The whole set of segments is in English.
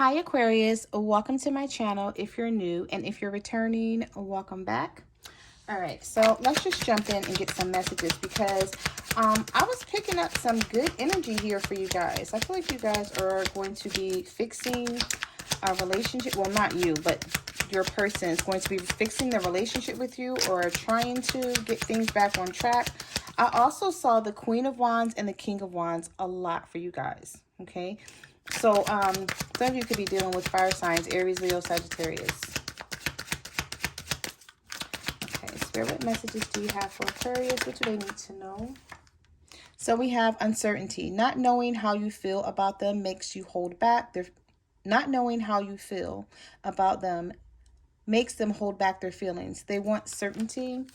Hi Aquarius, welcome to my channel if you're new, and if you're returning, welcome back. All right, so let's just jump in and get some messages because I was picking up some good energy here for you guys. I feel like you guys are going to be fixing a relationship. Well, not you, but your person is going to be fixing the relationship with you or trying to get things back on track. I also saw the Queen of Wands and the King of Wands a lot for you guys, okay? So, some of you could be dealing with fire signs, Aries, Leo, Sagittarius. Okay, Spirit, what messages do you have for Aquarius? What do they need to know? So we have uncertainty. Not knowing how you feel about them makes you hold back. Not knowing how you feel about them makes them hold back their feelings. They want certainty.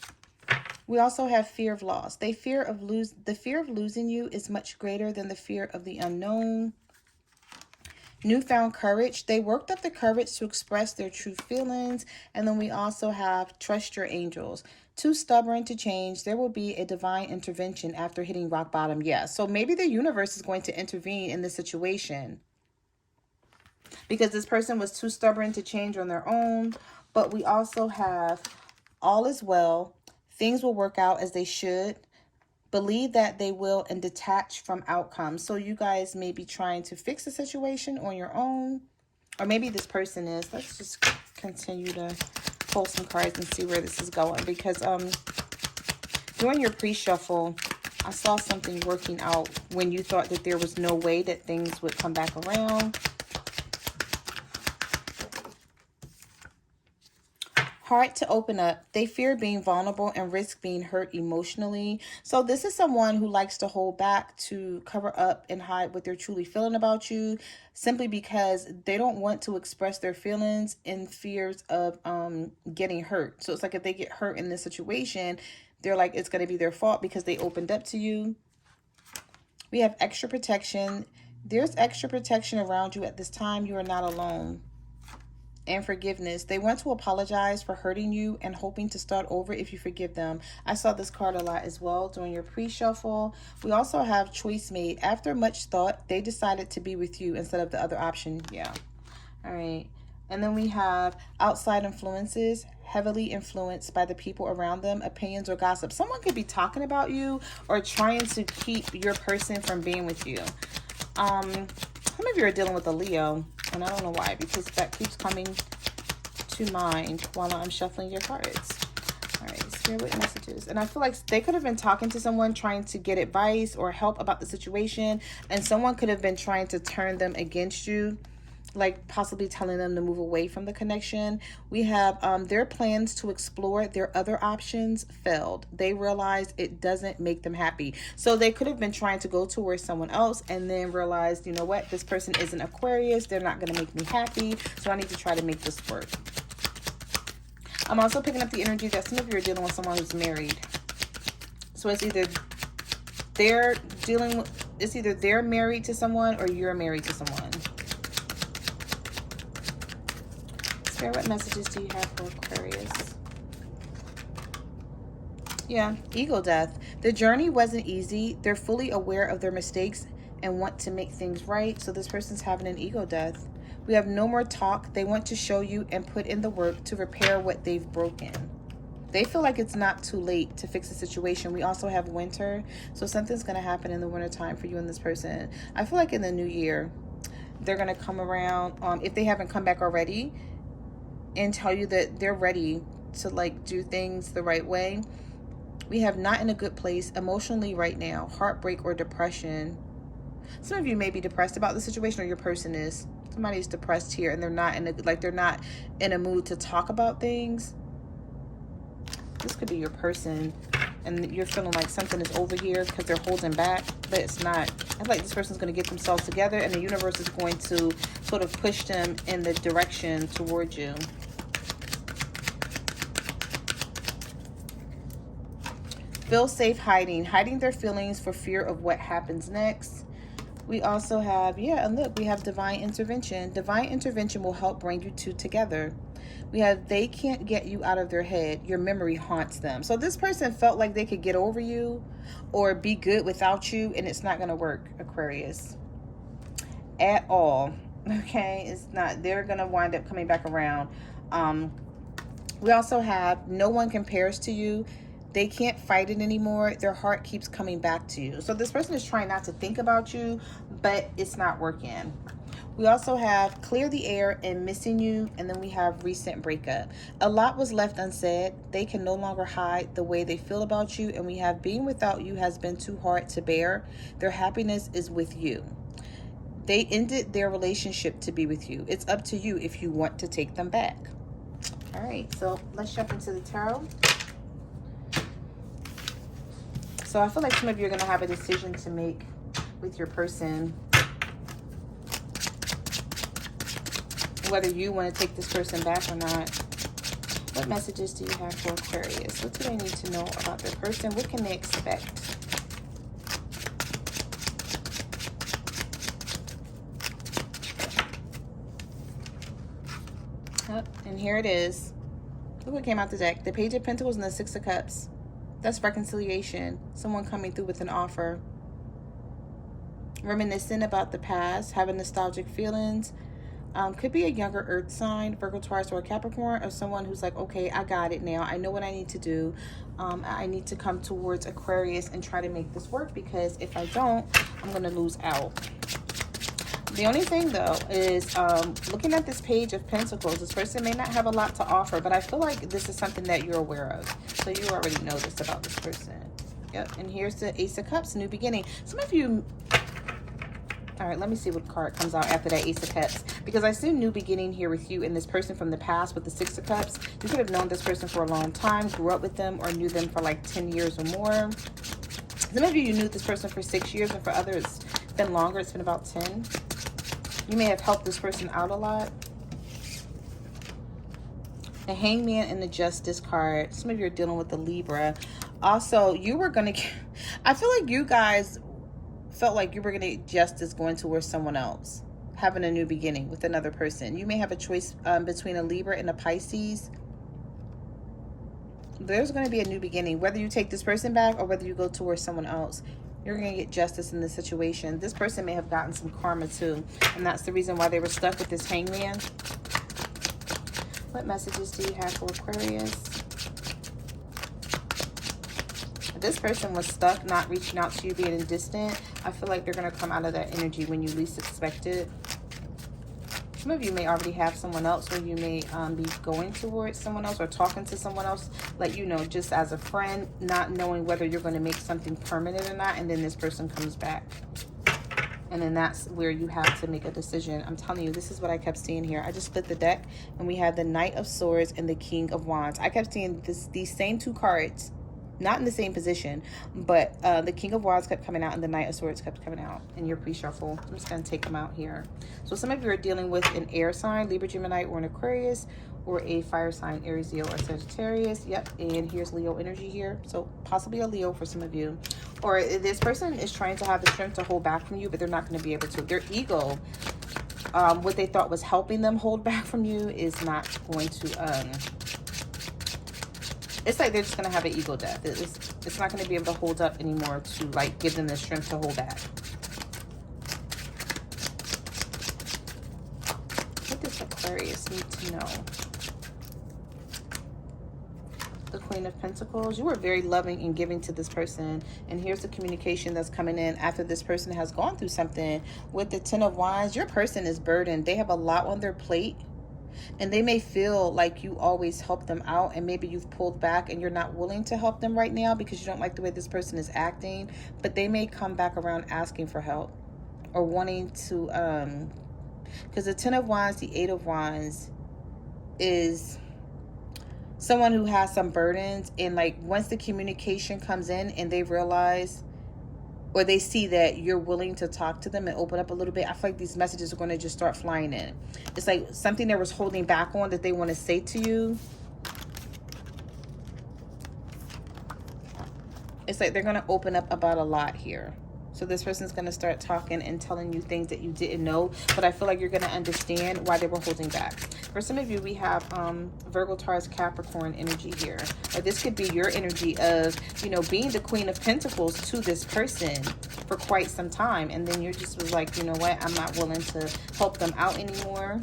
We also have fear of loss. The fear of losing you is much greater than the fear of the unknown. Newfound courage. They worked up the courage to express their true feelings. And then we also have trust your angels. Too stubborn to change. There will be a divine intervention after hitting rock bottom. Yeah, so maybe the universe is going to intervene in this situation because this person was too stubborn to change on their own. But we also have all is well. Things will work out as they should. Believe that they will and detach from outcomes. So you guys may be trying to fix the situation on your own. Or maybe this person is. Let's just continue to pull some cards and see where this is going. Because during your pre-shuffle, I saw something working out when you thought that there was no way that things would come back around. Hard to open up. They fear being vulnerable and risk being hurt emotionally. So this is someone who likes to hold back, to cover up and hide what they're truly feeling about you, simply because they don't want to express their feelings in fears of getting hurt. So it's like if they get hurt in this situation, they're like it's going to be their fault because they opened up to you. We have extra protection. There's extra protection around you at this time. You are not alone. And forgiveness. They want to apologize for hurting you and hoping to start over if you forgive them. I saw this card a lot as well during your pre-shuffle. We also have choice made. After much thought, they decided to be with you instead of the other option. Yeah. All right. And then we have outside influences, heavily influenced by the people around them, opinions or gossip. Someone could be talking about you or trying to keep your person from being with you. Some of you are dealing with a Leo, and I don't know why, because that keeps coming to mind while I'm shuffling your cards. All right, Spirit, what messages? And I feel like they could have been talking to someone trying to get advice or help about the situation, and someone could have been trying to turn them against you, like possibly telling them to move away from the connection. We have their plans to explore their other options failed. They realized it doesn't make them happy. So they could have been trying to go towards someone else and then realized, you know what, this person is an Aquarius. They're not going to make me happy. So I need to try to make this work. I'm also picking up the energy that some of you are dealing with someone who's married. So it's either they're married to someone or you're married to someone. What messages do you have for Aquarius? Yeah, ego death. The journey wasn't easy. They're fully aware of their mistakes and want to make things right. So this person's having an ego death. We have no more talk. They want to show you and put in the work to repair what they've broken. They feel like it's not too late to fix the situation. We also have winter. So something's going to happen in the winter time for you and this person. I feel like in the new year, they're going to come around. If they haven't come back already, and tell you that they're ready to like do things the right way. We have not in a good place emotionally right now, heartbreak or depression. Some of you may be depressed about the situation, or your person is. Somebody's depressed here and they're not in a mood to talk about things. This could be your person and you're feeling like something is over here because they're holding back, but it's not. I feel like this person's going to get themselves together and the universe is going to sort of push them in the direction towards you. Feel safe hiding their feelings for fear of what happens next. We also have, and look, we have divine intervention. Divine intervention will help bring you two together. We have they can't get you out of their head. Your memory haunts them. So this person felt like they could get over you or be good without you, and it's not going to work, Aquarius, at all. Okay, it's not, they're gonna wind up coming back around. We also have no one compares to you. They can't fight it anymore. Their heart keeps coming back to you. So this person is trying not to think about you, but it's not working. We also have clear the air and missing you, and then we have recent breakup. A lot was left unsaid. They can no longer hide the way they feel about you, and we have being without you has been too hard to bear. Their happiness is with you. They ended their relationship to be with you. It's up to you if you want to take them back. All right, so let's jump into the tarot. So I feel like some of you are going to have a decision to make with your person, whether you want to take this person back or not. What messages do you have for Aquarius? What do they need to know about their person? What can they expect? Yep, and here it is. Look what came out the deck. The Page of Pentacles and the Six of Cups. That's reconciliation. Someone coming through with an offer. Reminiscing about the past. Having nostalgic feelings. Could be a younger earth sign, Virgo, Taurus, or Capricorn, or someone who's like, okay, I got it now. I know what I need to do. I need to come towards Aquarius and try to make this work, because if I don't, I'm going to lose out. The only thing, though, is looking at this Page of Pentacles, this person may not have a lot to offer, but I feel like this is something that you're aware of. So you already know this about this person. Yep, and here's the Ace of Cups, new beginning. Some of you... All right, let me see what card comes out after that Ace of Cups, because I see new beginning here with you and this person from the past with the Six of Cups. You could have known this person for a long time, grew up with them, or knew them for like 10 years or more. Some of you knew this person for 6 years, and for others, it's been longer. It's been about 10. You may have helped this person out a lot. The Hangman and the Justice card. Some of you are dealing with the Libra. Also, you were going to... I feel like you guys felt like you were going to get justice going towards someone else. Having a new beginning with another person. You may have a choice between a Libra and a Pisces. There's going to be a new beginning. Whether you take this person back or whether you go towards someone else, you're going to get justice in this situation. This person may have gotten some karma too, and that's the reason why they were stuck with this Hangman. What messages do you have for Aquarius? This person was stuck, not reaching out to you, being distant. I feel like they're going to come out of that energy when you least expect it. Some of you may already have someone else, or you may be going towards someone else or talking to someone else, like, you know, just as a friend, not knowing whether you're going to make something permanent or not, and then this person comes back. And then that's where you have to make a decision. I'm telling you, this is what I kept seeing here. I just split the deck, and we have the Knight of Swords and the King of Wands. I kept seeing these same two cards, not in the same position, but the King of Wands kept coming out and the Knight of Swords kept coming out in your pre-shuffle. I'm just going to take them out here. So some of you are dealing with an air sign, Libra, Gemini, or an Aquarius, or a fire sign, Aries, Leo, or Sagittarius. Yep, and here's Leo energy here. So possibly a Leo for some of you. Or this person is trying to have the strength to hold back from you, but they're not going to be able to. Their ego, what they thought was helping them hold back from you, is not going to... it's like they're just going to have an ego death. It's not going to be able to hold up anymore to, like, give them the strength to hold back. What does Aquarius need to know? The Queen of Pentacles. You were very loving and giving to this person. And here's the communication that's coming in after this person has gone through something. With the Ten of Wands, your person is burdened. They have a lot on their plate. And they may feel like you always help them out, and maybe you've pulled back and you're not willing to help them right now because you don't like the way this person is acting. But they may come back around asking for help or wanting to, because the Ten of Wands, the Eight of Wands is someone who has some burdens, and like once the communication comes in and they realize, or they see that you're willing to talk to them and open up a little bit, I feel like these messages are going to just start flying in. It's like something that was holding back on that they want to say to you. It's like they're going to open up about a lot here. So this person's going to start talking and telling you things that you didn't know, but I feel like you're going to understand why they were holding back. For some of you, we have Virgo, Taurus, Capricorn energy here. Or this could be your energy of, you know, being the Queen of Pentacles to this person for quite some time. And then you just was like, you know what, I'm not willing to help them out anymore.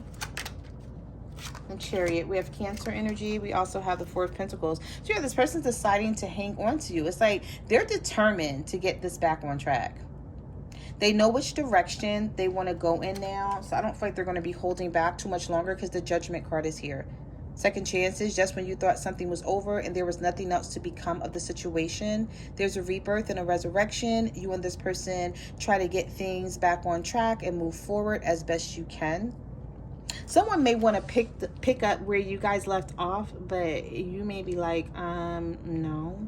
And Chariot, we have Cancer energy. We also have the Four of Pentacles. So yeah, this person's deciding to hang on to you. It's like they're determined to get this back on track. They know which direction they want to go in now. So I don't feel like they're going to be holding back too much longer because the Judgment card is here. Second chances, just when you thought something was over and there was nothing else to become of the situation, there's a rebirth and a resurrection. You and this person try to get things back on track and move forward as best you can. Someone may want to pick up where you guys left off, but you may be like, no.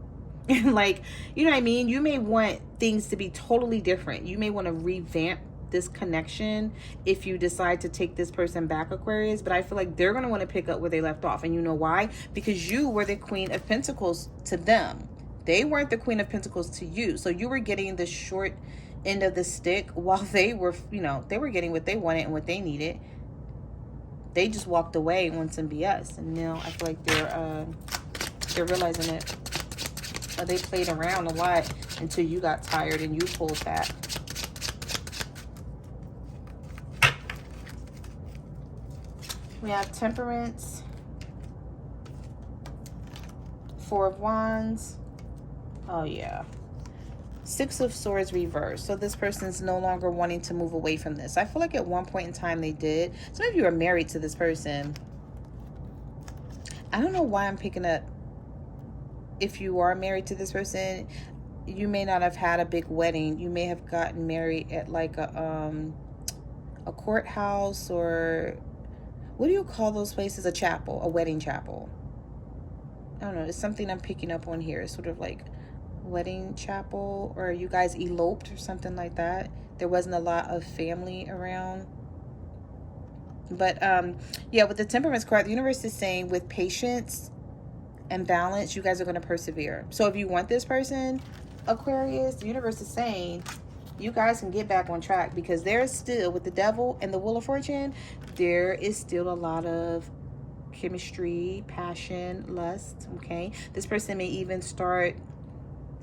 Like, you know what I mean? You may want things to be totally different. You may want to revamp this connection if you decide to take this person back, Aquarius. But I feel like they're going to want to pick up where they left off. And you know why? Because you were the Queen of Pentacles to them. They weren't the Queen of Pentacles to you. So you were getting the short end of the stick while they were, you know, they were getting what they wanted and what they needed. They just walked away on some BS, and now I feel like they're realizing it. They played around a lot until you got tired and you pulled back. We have Temperance, Four of Wands. Oh yeah. Six of Swords reversed. So this person's no longer wanting to move away from this. I feel like at one point in time they did. Some of you are married to this person. I don't know why I'm picking up. If you are married to this person, you may not have had a big wedding. You may have gotten married at like a courthouse, or what do you call those places? A chapel, a wedding chapel. I don't know. It's something I'm picking up on here. It's sort of like wedding chapel, or you guys eloped or something like that. There wasn't a lot of family around. But yeah, with the Temperance card, the universe is saying with patience and balance, you guys are going to persevere. So if you want this person, Aquarius, the universe is saying you guys can get back on track, because there's still, with the Devil and the Wheel of Fortune, there is still a lot of chemistry, passion, lust. Okay, this person may even start,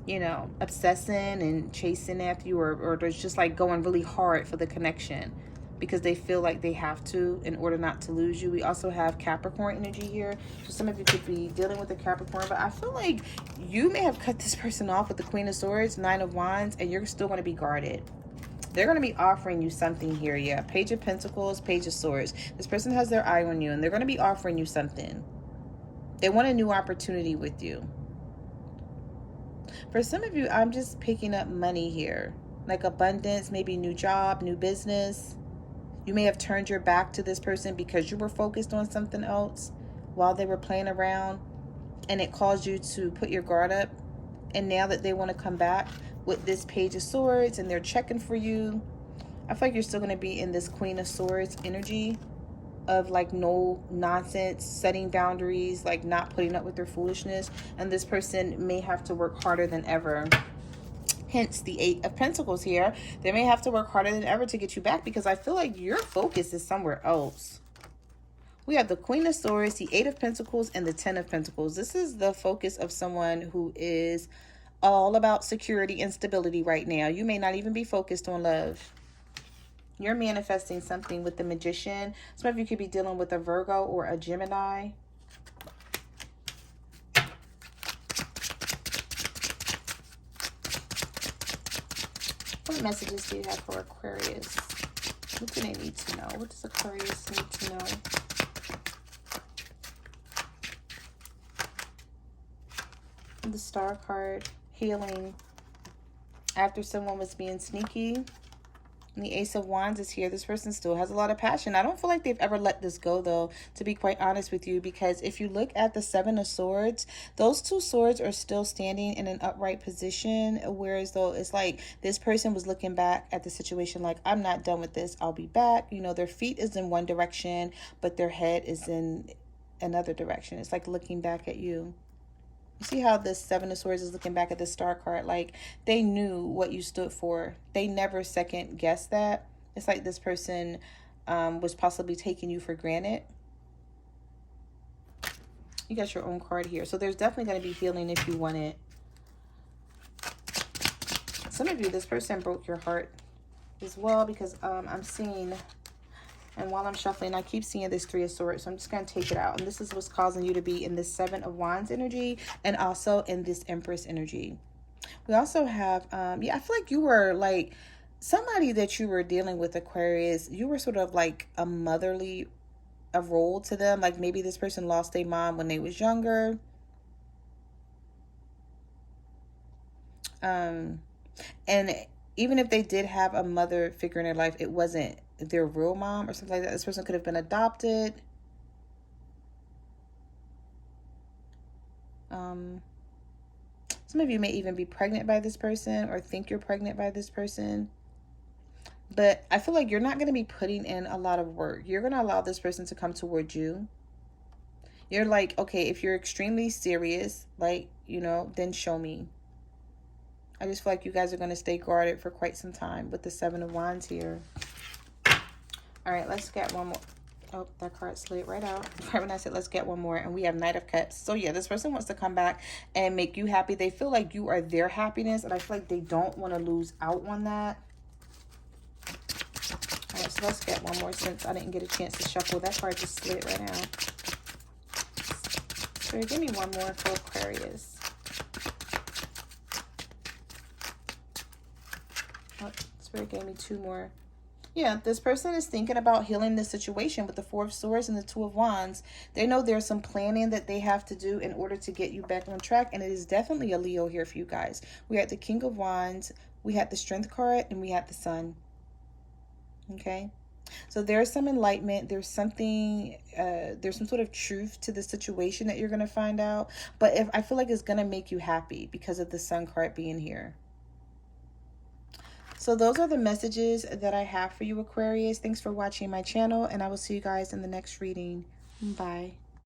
you know, obsessing and chasing after you, or there's just like going really hard for the connection because they feel like they have to in order not to lose you. We also have Capricorn energy here. So some of you could be dealing with a Capricorn, but I feel like you may have cut this person off with the Queen of Swords, Nine of Wands, and you're still going to be guarded. They're going to be offering you something here. Yeah, Page of Pentacles, Page of Swords. This person has their eye on you, and they're going to be offering you something. They want a new opportunity with you. For some of you, I'm just picking up money here, like abundance, maybe new job, new business. You may have turned your back to this person because you were focused on something else while they were playing around, and it caused you to put your guard up. And now that they want to come back with this Page of Swords and they're checking for you, I feel like you're still going to be in this Queen of Swords energy of like no nonsense, setting boundaries, like not putting up with their foolishness. And this person may have to work harder than ever. Hence the Eight of Pentacles here. They may have to work harder than ever to get you back, because I feel like your focus is somewhere else. We have the Queen of Swords, the Eight of Pentacles, and the Ten of Pentacles. This is the focus of someone who is all about security and stability right now. You may not even be focused on love. You're manifesting something with the Magician. Some of you could be dealing with a Virgo or a Gemini. What messages do you have for Aquarius? What do they need to know? What does Aquarius need to know? The Star card, healing. After someone was being sneaky. And the Ace of Wands is here. This person still has a lot of passion. I don't feel like they've ever let this go, though, to be quite honest with you, because if you look at the Seven of Swords, those two swords are still standing in an upright position, whereas though it's like this person was looking back at the situation like, I'm not done with this, I'll be back. You know, their feet is in one direction, but their head is in another direction. It's like looking back at you. You see how this Seven of Swords is looking back at the Star card? Like, they knew what you stood for. They never second guessed that. It's like this person was possibly taking you for granted. You got your own card here. So there's definitely going to be healing if you want it. Some of you, this person broke your heart as well, because I'm seeing, and while I'm shuffling, I keep seeing this Three of Swords. So I'm just going to take it out. And this is what's causing you to be in this Seven of Wands energy and also in this Empress energy. We also have, yeah, I feel like you were like somebody that you were dealing with, Aquarius. You were sort of like a motherly role to them. Like maybe this person lost their mom when they was younger. And even if they did have a mother figure in their life, it wasn't their real mom or something like that. This person could have been adopted. Some of you may even be pregnant by this person or think you're pregnant by this person. But I feel like you're not going to be putting in a lot of work. You're going to allow this person to come towards you. You're like, okay, if you're extremely serious, like, you know, then show me. I just feel like you guys are going to stay guarded for quite some time with the Seven of Wands here. All right, let's get one more. Oh, that card slid right out. Right when I said let's get one more. And we have Knight of Cups. So yeah, this person wants to come back and make you happy. They feel like you are their happiness. And I feel like they don't want to lose out on that. All right, so let's get one more since I didn't get a chance to shuffle. That card just slid right out. So give me one more for Aquarius. Oh, Spirit gave me two more. Yeah, this person is thinking about healing this situation with the Four of Swords and the Two of Wands. They know there's some planning that they have to do in order to get you back on track. And it is definitely a Leo here for you guys. We had the King of Wands, we had the Strength card, and we had the Sun. Okay. So there's some enlightenment. There's something, there's some sort of truth to the situation that you're going to find out. But if I feel like it's going to make you happy because of the Sun card being here. So those are the messages that I have for you, Aquarius. Thanks for watching my channel, and I will see you guys in the next reading. Bye.